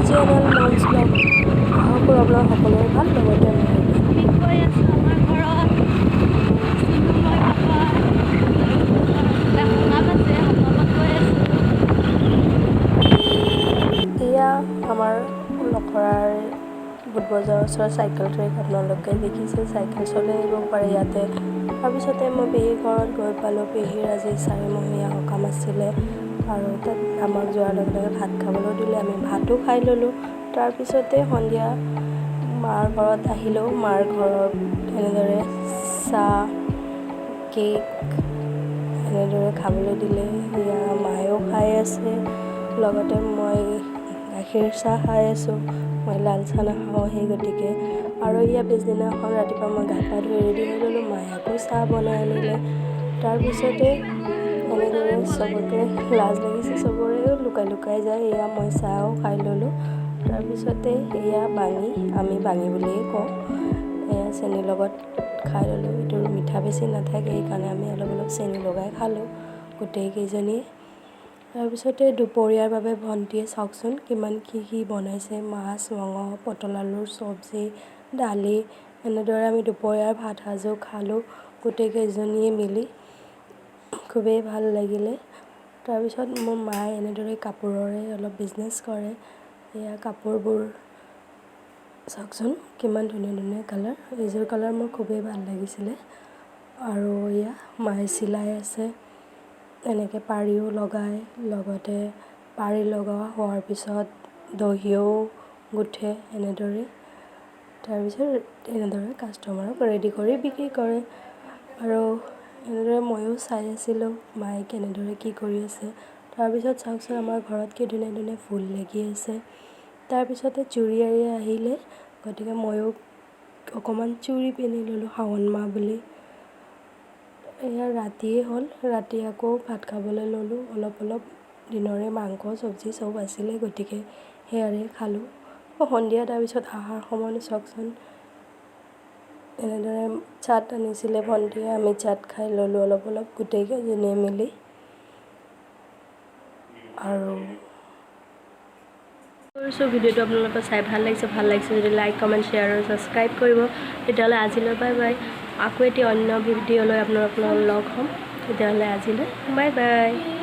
Channel mom's blog. আশা কৰোঁ আপোনাৰ সকলোৰে ভাল, লগতে এয়া আমাৰ লখৰাৰ বুট বজাৰৰ ওচৰৰ চাইকেল ট্ৰেক। আপোনালোকে দেখিছে চাইকেল চলাই আহিব পাৰে ইয়াতে। তাৰপিছতে মই পেহীৰ ঘৰত গৈ পালোঁ। পেহীৰ আজি 4মহীয়া সকাম আছিলে আৰু তাত আমাক যোৱাৰ লগে লগে ভাত খাবলৈ দিলে। আমি ভাতো খাই ল'লোঁ। তাৰপিছতে সন্ধিয়া মাৰ ঘৰত আহিলোঁ। মাৰ ঘৰত এনেদৰে চাহ, কেক এনেদৰে খাবলৈ দিলে। এয়া মায়েও খাই আছে, লগতে মই গাখীৰ চাহ খাই আছোঁ। মই লাল চাহ নাখাওঁ, সেই গতিকে। আৰু ইয়াৰ পিছদিনাখন ৰাতিপুৱা মই গা পা ধুই ৰেডি হৈ ল'লোঁ। মায়ে আকৌ চাহ বনাই আনিলে। তাৰপিছতে এনেদৰে চবকে লাজ লাগিছে, চবৰে লুকাই লুকাই যায়। এয়া মই চাহও খাই ল'লোঁ। তাৰপিছতে এয়া আমি বাঙি বুলিয়েই কওঁ, এয়া চেনিৰ লগত খাই ল'লোঁ। এইটো মিঠা বেছি নাথাকে, সেইকাৰণে আমি অলপ অলপ চেনি লগাই খালোঁ গোটেইকেইজনীয়ে। তাৰপিছতে দুপৰীয়াৰ বাবে ভণ্টিয়ে চাওকচোন কিমান কি বনাইছে। মাছ, ৰঙা, পটল আলুৰ চব্জি, দালি, এনেদৰে আমি দুপৰীয়াৰ ভাত সাজো খালোঁ গোটেইকেইজনীয়ে মিলি। খুবেই ভাল লাগিলে। তাৰপিছত মোৰ মায়ে এনেদৰে কাপোৰৰে অলপ বিজনেছ কৰে। এয়া কাপোৰবোৰ চাওকচোন কিমান ধুনীয়া ধুনীয়া কালাৰ। এইযোৰ কালাৰ মোৰ খুবেই ভাল লাগিছিলে। আৰু এয়া মায়ে চিলাই আছে, এনেকৈ পাৰিও লগায়, লগতে পাৰি লগোৱা হোৱাৰ পিছত দহিও গুঠে এনেদৰে। তাৰপিছত এনেদৰে কাষ্টমাৰক ৰেডি কৰি বিক্ৰী কৰে। আৰু এনেদৰে ময়ো চাই আছিলোঁ মায়ে কেনেদৰে কি কৰি আছে। তাৰপিছত চাওকচোন আমাৰ ঘৰত কি ধুনীয়া ধুনীয়া ফুল লাগি আছে। তাৰপিছতে জুৰি আৰি আহিলে, গতিকে ময়ো অকণমান চুৰি পিন্ধি ল'লোঁ শাওণ মাহ বুলি। এয়া ৰাতিয়ে হ'ল, ৰাতি আকৌ ভাত খাবলৈ ল'লোঁ। অলপ অলপ দিনৰে মাংস চব্জি চব আছিলে, গতিকে সেয়াৰে খালোঁ। সন্ধিয়া তাৰপিছত অহাৰ সময়ত চাওকচোন এনেদৰে চাট আনিছিলে ভণ্টিয়ে, আমি চাট খাই ল'লোঁ অলপ অলপ গোটেইকেইজনীয়ে মিলি। আৰু ভিডিঅ'টো আপোনালোকৰ চাই ভাল লাগিছে যদি লাইক, কমেণ্ট, শ্বেয়াৰ আৰু ছাবস্ক্ৰাইব কৰিব। তেতিয়াহ'লে আজিলৈ বাই বাই। আকৌ এটি অন্য ভিডিঅ' লৈ আপোনালোকৰ লগ হ'ম। তেতিয়াহ'লে আজিলৈ বাই বাই।